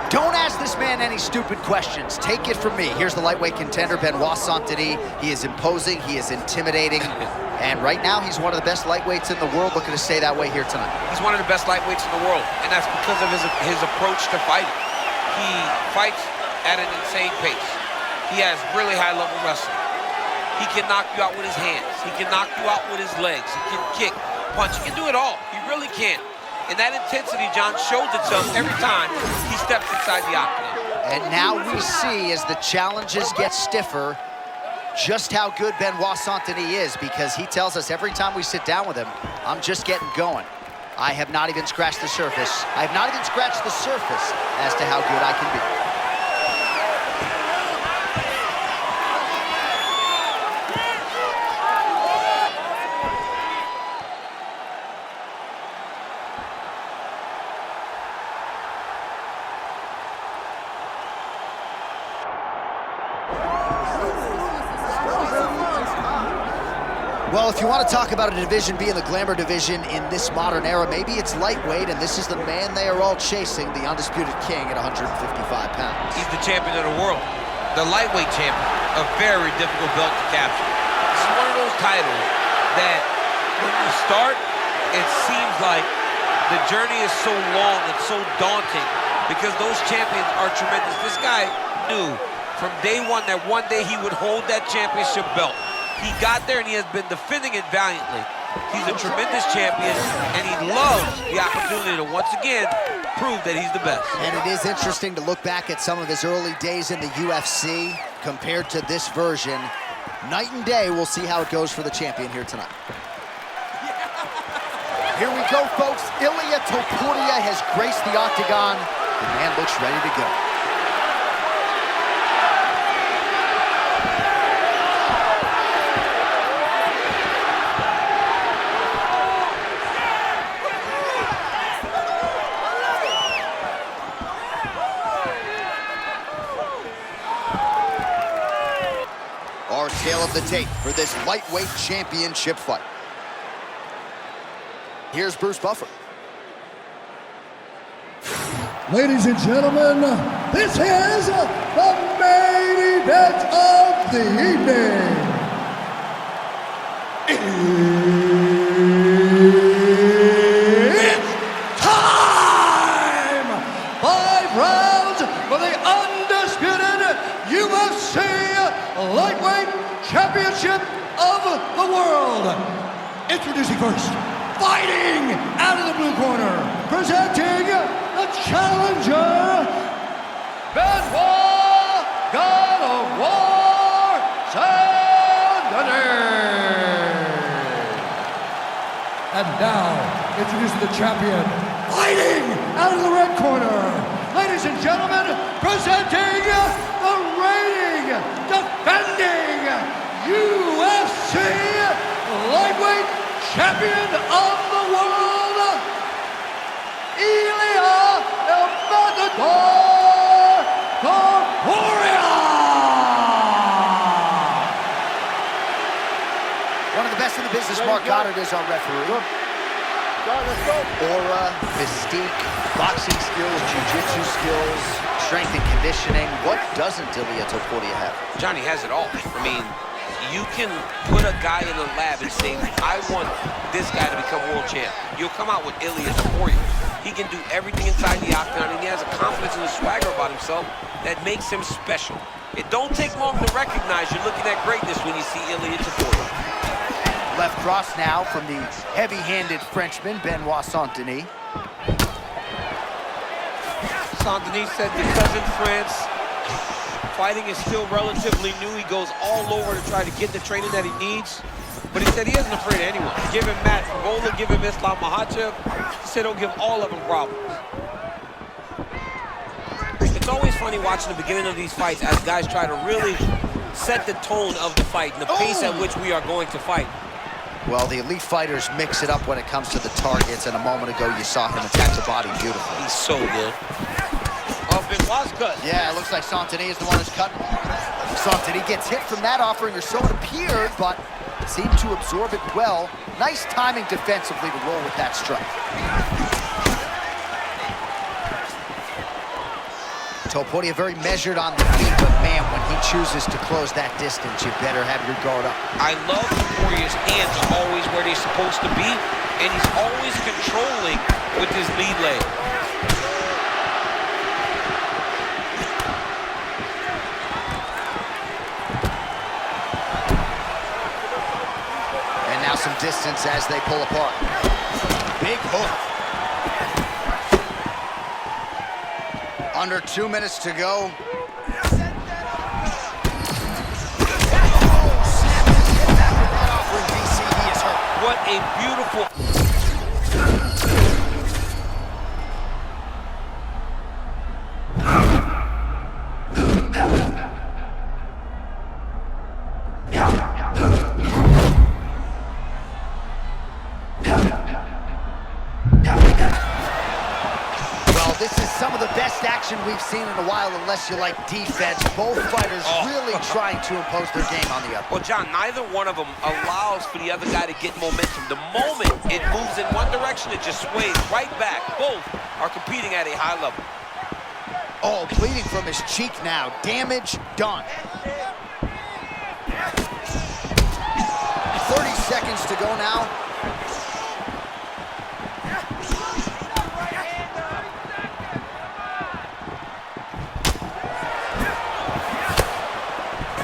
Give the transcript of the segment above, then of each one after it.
Don't ask this man any stupid questions. Take it from me. Here's the lightweight contender, Benoit. He is imposing, he is intimidating, and right now he's one of the best lightweights in the world, looking to stay that way here tonight. He's one of the best lightweights in the world, and that's because of his approach to fighting. He fights at an insane pace. He has really high-level wrestling. He can knock you out with his hands. He can knock you out with his legs. He can kick, punch. He can do it all. He really can. And that intensity, John, shows itself every time he steps inside the octagon. And now we see, as the challenges get stiffer, just how good Benoit is, because he tells us every time we sit down with him, I'm just getting going. I have not even scratched the surface. I have not even scratched the surface as to how good I can be. Well, if you want to talk about a division being the glamour division in this modern era, maybe it's lightweight, and this is the man they are all chasing, the undisputed king at 155 pounds. He's the champion of the world, the lightweight champion, a very difficult belt to capture. It's one of those titles that when you start, it seems like the journey is so long and so daunting because those champions are tremendous. This guy knew from day one that one day he would hold that championship belt. He got there and he has been defending it valiantly. He's a tremendous champion and he loves the opportunity to once again prove that he's the best. And it is interesting to look back at some of his early days in the UFC compared to this version. Night and day, we'll see how it goes for the champion here tonight. Here we go, folks. Ilia Topuria has graced the octagon. The man looks ready to go. Our tale of the tape for this lightweight championship fight. Here's Bruce Buffer. Ladies and gentlemen, this is the main event of the evening. It's time! 5 rounds for the undisputed UFC Lightweight Championship of the world. Introducing first, fighting out of the blue corner, presenting the challenger, Benoit, God of War, Denis. And now, introducing the champion, fighting out of the red corner, ladies and gentlemen, presenting the reigning, defending UFC Lightweight Champion of the world, Ilia Topuria. One of the best in the business, Mark Goddard, is our referee. Aura, mystique, boxing skills, jiu-jitsu skills, strength and conditioning. What doesn't Ilia Topuria have? Johnny has it all. I mean, you can put a guy in a lab and say, I want this guy to become world champ. You'll come out with Ilia Topuria. He can do everything inside the octagon, and he has a confidence and a swagger about himself that makes him special. It don't take long to recognize you're looking at greatness when you see Ilia Topuria. Left cross now from the heavy-handed Frenchman, Benoit Denis. Denis said because in France, fighting is still relatively new. He goes all over to try to get the training that he needs. But he said he isn't afraid of anyone. Give him Matt Favola, give him Islam Makhachev. He said he'll give all of them problems. It's always funny watching the beginning of these fights as guys try to really set the tone of the fight and the pace at which we are going to fight. Well, the elite fighters mix it up when it comes to the targets, and a moment ago you saw him attack the body beautifully. He's so good. Oh, Benoit's cut. Yeah, it looks like Denis is the one who's cutting. Denis gets hit from that offering, or so it appeared, but seemed to absorb it well. Nice timing defensively to roll with that strike. Topuria very measured on the feet, but man, when he chooses to close that distance, you better have your guard up. I love Topuria's hands are always where they're supposed to be, and he's always controlling with his lead leg. And now some distance as they pull apart. Big hook. Under 2 minutes to go. What a beautiful... This is some of the best action we've seen in a while, unless you like defense. Both fighters really trying to impose their game on the other. Well, John, neither one of them allows for the other guy to get momentum. The moment it moves in one direction, it just sways right back. Both are competing at a high level. Oh, bleeding from his cheek now. Damage done. 30 seconds to go now.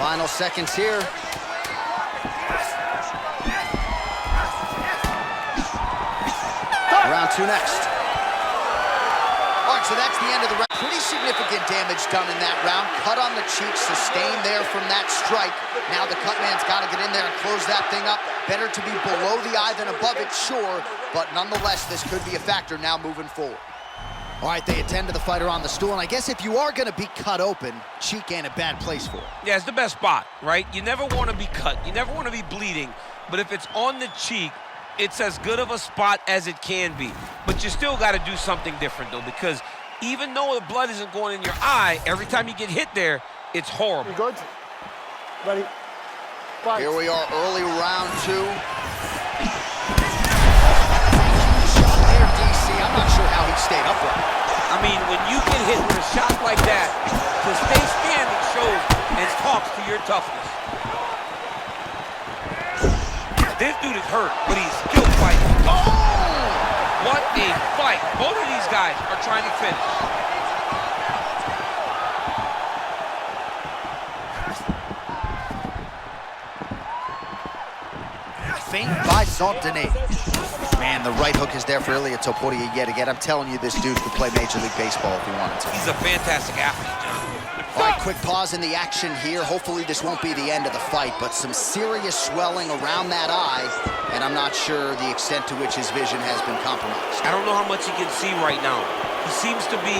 Final seconds here. Round 2 next. All right, so that's the end of the round. Pretty significant damage done in that round. Cut on the cheek, sustained there from that strike. Now the cut man's got to get in there and close that thing up. Better to be below the eye than above it, sure, but nonetheless, this could be a factor now moving forward. All right, they attend to the fighter on the stool, and I guess if you are going to be cut open, cheek ain't a bad place for it. Yeah, it's the best spot, right? You never want to be cut. You never want to be bleeding, but if it's on the cheek, it's as good of a spot as it can be. But you still got to do something different, though, because even though the blood isn't going in your eye, every time you get hit there, it's horrible. You good? Ready? Fight. Here we are, early round 2. I'm not sure how he stayed upright. I mean, when you get hit with a shot like that, to stay standing shows and talks to your toughness. This dude is hurt, but he's still fighting. Oh! What a fight. Both of these guys are trying to finish. Feint by Denis. Man, the right hook is there for Ilia Topuria yet again. I'm telling you, this dude could play Major League Baseball if he wanted to. He's a fantastic athlete, John. All right, quick pause in the action here. Hopefully this won't be the end of the fight, but some serious swelling around that eye, and I'm not sure the extent to which his vision has been compromised. I don't know how much he can see right now. He seems to be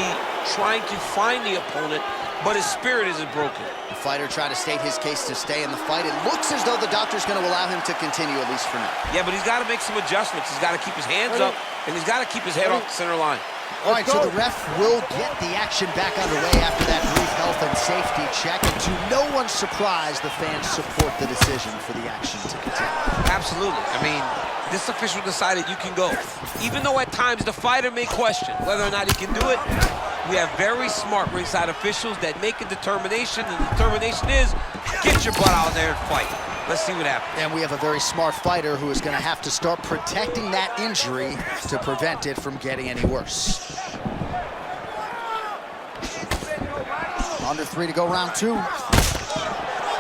trying to find the opponent, but his spirit isn't broken. The fighter trying to state his case to stay in the fight. It looks as though the doctor's going to allow him to continue, at least for now. Yeah, but he's got to make some adjustments. He's got to keep his hands up, and he's got to keep his head off the center line. All right, so the ref will get the action back underway after that brief health and safety check. And to no one's surprise, the fans support the decision for the action to continue. Absolutely. I mean, this official decided you can go. Even though at times the fighter may question whether or not he can do it, we have very smart ringside officials that make a determination, and the determination is get your butt out there and fight. Let's see what happens. And we have a very smart fighter who is going to have to start protecting that injury to prevent it from getting any worse. Under 3 to go, round 2.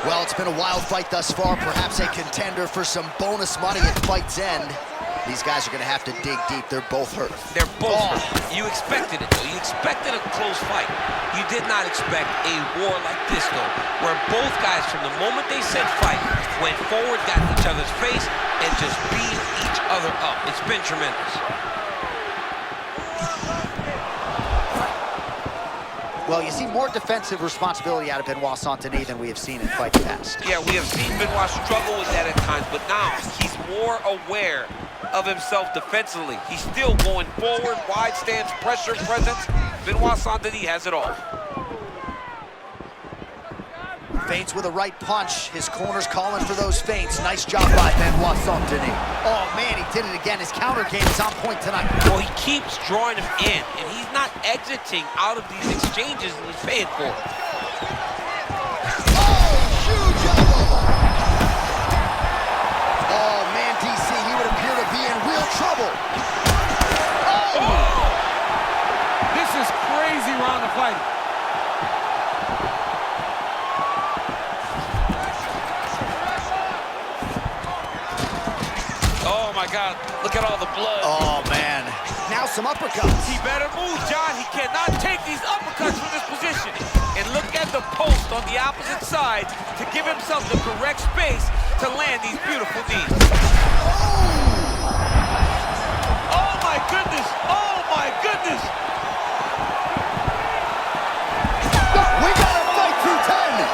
Well, it's been a wild fight thus far, perhaps a contender for some bonus money at fight's end. These guys are going to have to dig deep. They're both hurt. They're both hurt. You expected it, though. You expected a close fight. You did not expect a war like this, though, where both guys, from the moment they said fight, went forward, got in each other's face, and just beat each other up. It's been tremendous. Well, you see more defensive responsibility out of Benoit Denis than we have seen in fights past. Yeah, we have seen Benoit struggle with that at times, but now he's more aware of himself defensively. He's still going forward, wide stance, pressure, presence. Benoit Denis has it all. Feints with a right punch. His corner's calling for those feints. Nice job by Benoit Denis. Oh, man, he did it again. His counter game is on point tonight. Well, he keeps drawing him in, and he's not exiting out of these exchanges, and he's paying for it. Oh, huge elbow. Oh, man, DC, he would appear to be in real trouble. Oh! This is crazy round of fighting. Oh, my God. Look at all the blood. Oh, man. Now some uppercuts. He better move, John. He cannot take these uppercuts from this position. And look at the post on the opposite side to give himself the correct space to land these beautiful knees. Oh, my goodness. Oh, my goodness. We got a fight through 10.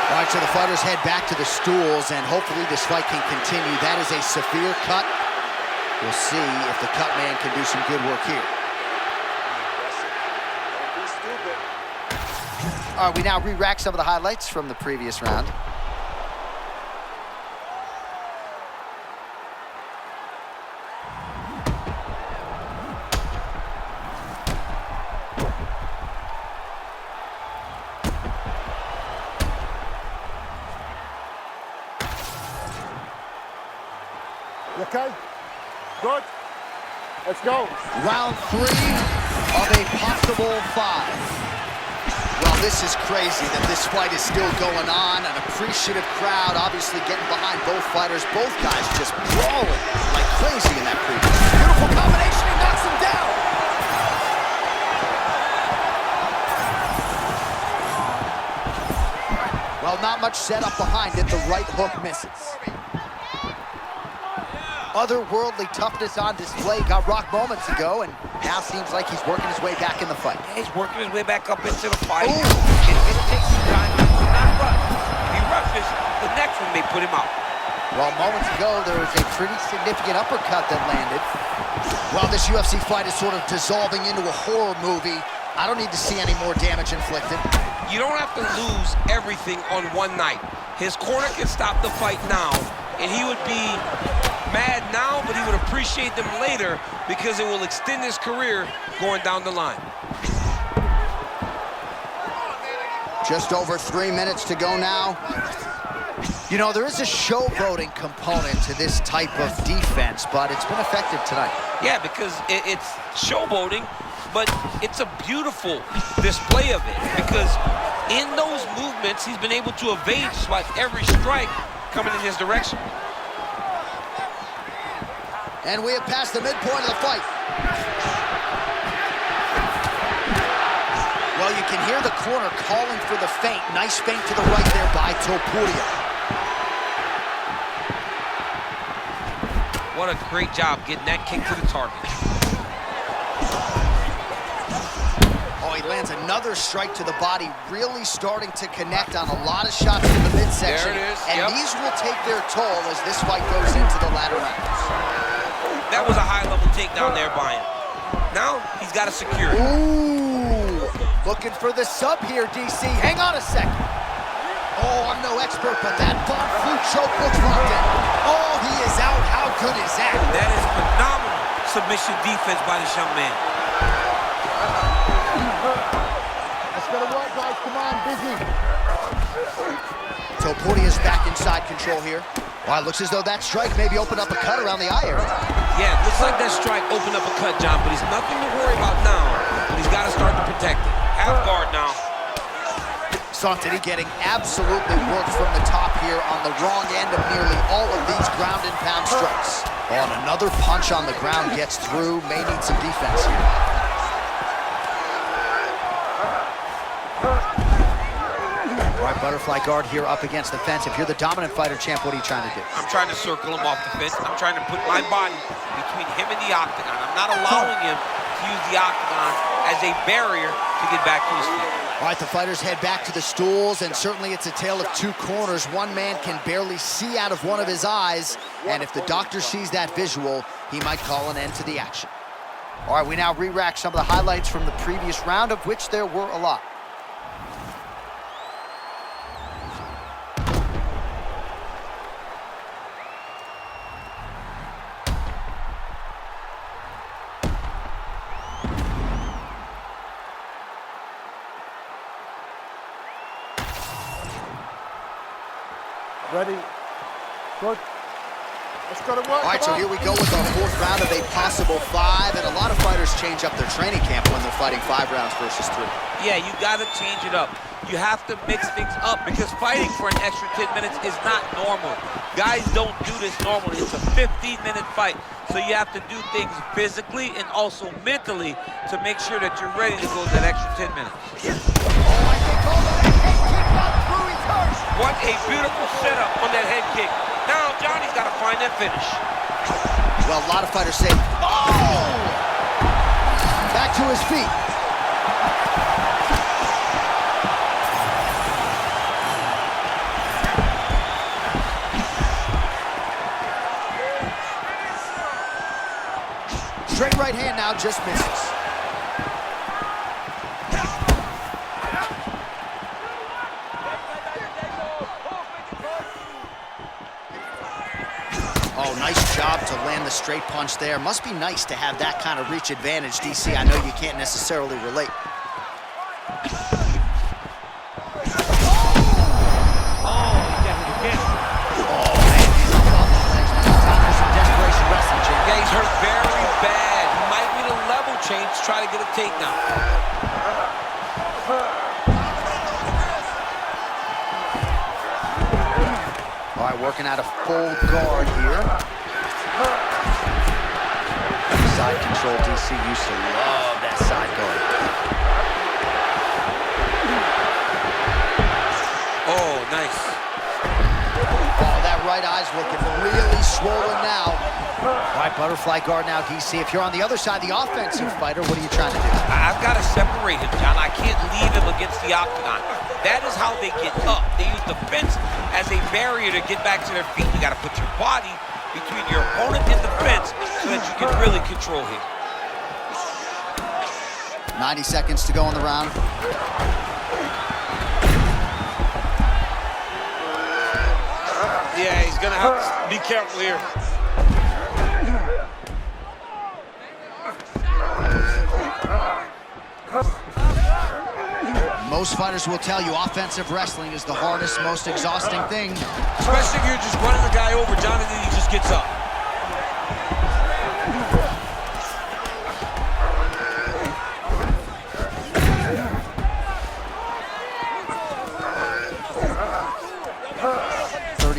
All right, so the fighters head back to the stools, and hopefully this fight can continue. That is a severe cut. We'll see if the cut man can do some good work here. All right, we now re-rack some of the highlights from the previous round. You okay? Good. Let's go. Round 3 of a possible 5. Well, this is crazy that this fight is still going on. An appreciative crowd obviously getting behind both fighters. Both guys just brawling like crazy in that preview. Beautiful combination, he knocks him down. Well, not much setup behind it. The right hook misses. Otherworldly toughness on display. Got rocked moments ago, and now seems like he's working his way back in the fight. Yeah, he's working his way back up into the fight. Ooh. It takes some time. Not rush. If he rushes, the next one may put him out. Well, moments ago, there was a pretty significant uppercut that landed. Well, this UFC fight is sort of dissolving into a horror movie. I don't need to see any more damage inflicted. You don't have to lose everything on one night. His corner can stop the fight now, and he would be mad now, but he would appreciate them later because it will extend his career going down the line. Just over 3 minutes to go now. You know, there is a showboating component to this type of defense, but it's been effective tonight. Yeah, because it's showboating, but it's a beautiful display of it because in those movements, he's been able to evade just about every strike coming in his direction. And we have passed the midpoint of the fight. Well, you can hear the corner calling for the feint. Nice feint to the right there by Topuria. What a great job getting that kick to the target. Oh, he lands another strike to the body, really starting to connect on a lot of shots in the midsection. There it is. And these will take their toll as this fight goes into the latter rounds. That was a high-level takedown there by him. Now, he's got to secure it. Ooh, looking for the sub here, DC. Hang on a second. Oh, I'm no expert, but that Von Flue choke looks locked in. Oh, he is out. How good is that? That is phenomenal submission defense by this young man. Let's go to work, guys. Come on, busy. Topuria's back inside control here. Wow, it looks as though that strike maybe opened up a cut around the eye area. Yeah, it looks like that strike opened up a cut, John, but he's nothing to worry about now. He's got to start to protect it. Half guard now. Santini getting absolutely worked from the top here on the wrong end of nearly all of these ground and pound strikes. Oh, and another punch on the ground gets through. May need some defense here. All right, butterfly guard here up against the fence. If you're the dominant fighter, champ, what are you trying to do? I'm trying to circle him off the fence. I'm trying to put my body between him and the octagon. I'm not allowing him to use the octagon as a barrier to get back to his feet. All right, the fighters head back to the stools, and certainly it's a tale of two corners. One man can barely see out of one of his eyes, and if the doctor sees that visual, he might call an end to the action. All right, we now re-rack some of the highlights from the previous round, of which there were a lot. Ready. Good. Let's go to work. All right, so here we go with our fourth round of a possible 5, and a lot of fighters change up their training camp when they're fighting 5 rounds versus 3. Yeah, you got to change it up. You have to mix things up because fighting for an extra 10 minutes is not normal. Guys don't do this normally. It's a 15-minute fight, so you have to do things physically and also mentally to make sure that you're ready to go that extra 10 minutes. What a beautiful setup on that head kick. Now Johnny's got to find that finish. Well, a lot of fighters say, oh! Back to his feet. Straight right hand now, just misses. Oh, nice job to land the straight punch there. Must be nice to have that kind of reach advantage, DC. I know you can't necessarily relate. He's hurt very bad. He might need a level change to try to get a takedown. All right, working out a full guard here. Side control, DC used to love that side guard. Oh, nice. Oh, that right eye's looking really swollen now. All right, butterfly guard now, DC. If you're on the other side, the offensive fighter, what are you trying to do? I've got to separate him, John. I can't leave him against the octagon. That is how they get up. They use the fence as a barrier to get back to their feet. You got to put your body between your opponent and the fence so that you can really control him. 90 seconds to go in the round. Yeah, he's going to have to be careful here. Most fighters will tell you offensive wrestling is the hardest, most exhausting thing. Especially if you're just running the guy over, John, and then he just gets up.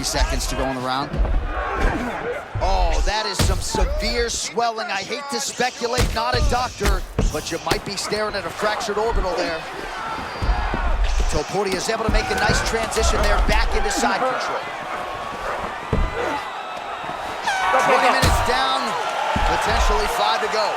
Seconds to go in the round. Oh, that is some severe swelling. I hate to speculate, not a doctor, but you might be staring at a fractured orbital there. Topuria is able to make a nice transition there back into side control. 20 minutes down, potentially 5 to go.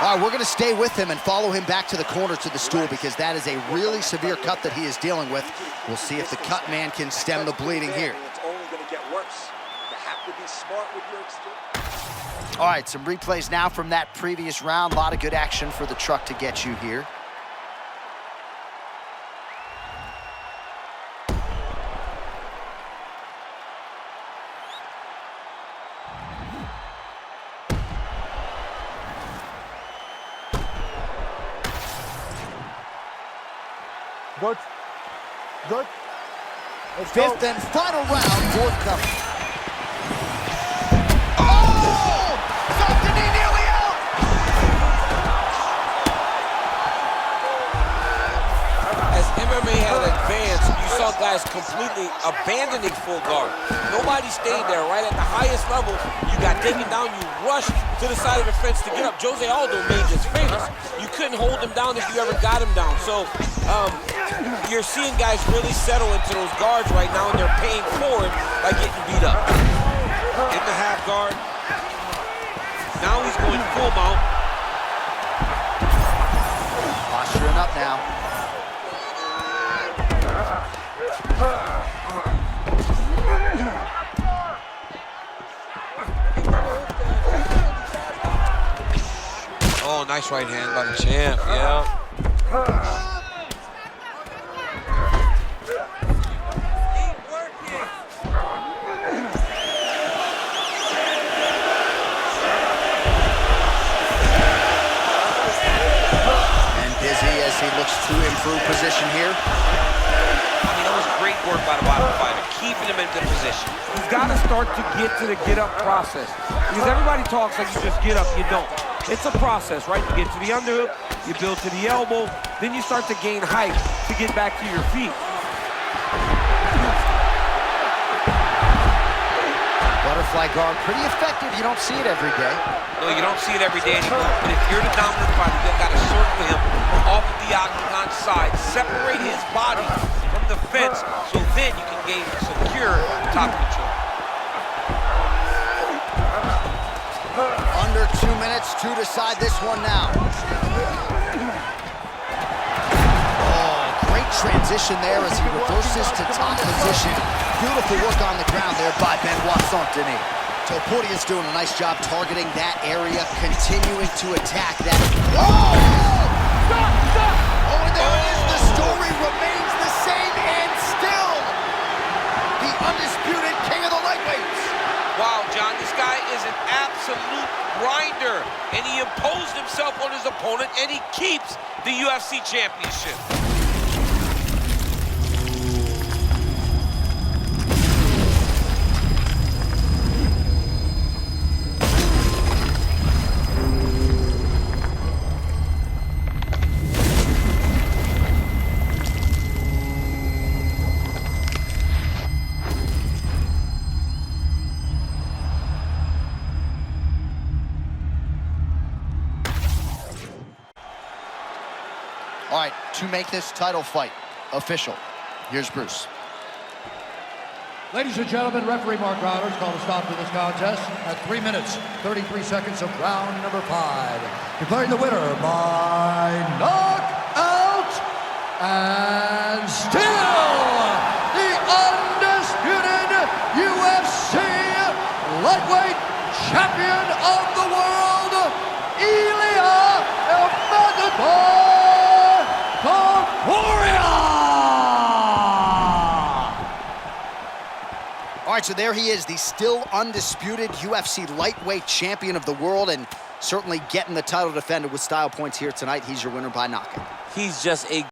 All right, we're going to stay with him and follow him back to the corner to the stool because that is a really severe cut that he is dealing with. We'll see if the cut man can stem the bleeding here. It's only going to get worse. You have to be smart with your experience. All right, some replays now from that previous round. A lot of good action for the truck to get you here. Good. Good. Let's Fifth go. and final round forthcoming. Oh! Something nearly out! As MMA had advanced, you saw guys completely abandoning full guard. Nobody stayed there. Right at the highest level, you got taken down, you rushed to the side of the fence to get up. Jose Aldo made this famous. You couldn't hold him down if you ever got him down. So you're seeing guys really settle into those guards right now, and they're paying for it by getting beat up. In the half guard. Now he's going full mount. Posturing up now. Oh, nice right hand by the champ, yeah. And busy as he looks to improve position here. I mean, that was great work by the bottom fighter, keeping him in good position. You've got to start to get to the get-up process. Because everybody talks like you just get up, you don't. It's a process, right? You get to the underhook, you build to the elbow, then you start to gain height to get back to your feet. Butterfly guard, pretty effective. You don't see it every day. No, you don't see it every day anymore. But if you're the dominant fighter, you've got to circle him off of the octagon side, separate his body from the fence, so then you can gain secure top control. Under 2 minutes to decide this one now. Oh, great transition there as he reverses to top position. Beautiful work on the ground there by Benoit, Denis. Topuria's doing a nice job targeting that area, continuing to attack that. Oh! Oh, and there it is. The story remains the same, and still the undisputed king of the lightweights. Wow, John, this guy is an absolute grinder, and he imposed himself on his opponent, and he keeps the UFC championship. All right, to make this title fight official, here's Bruce. Ladies and gentlemen, referee Mark Routers called a stop to this contest at 3 minutes, 33 seconds of round number 5. Declaring the winner by knockout and still the undisputed UFC lightweight champion of the world, Ilia Topuria! All right, so there he is, the still undisputed UFC lightweight champion of the world, and certainly getting the title defended with style points here tonight. He's your winner by knockout. He's just a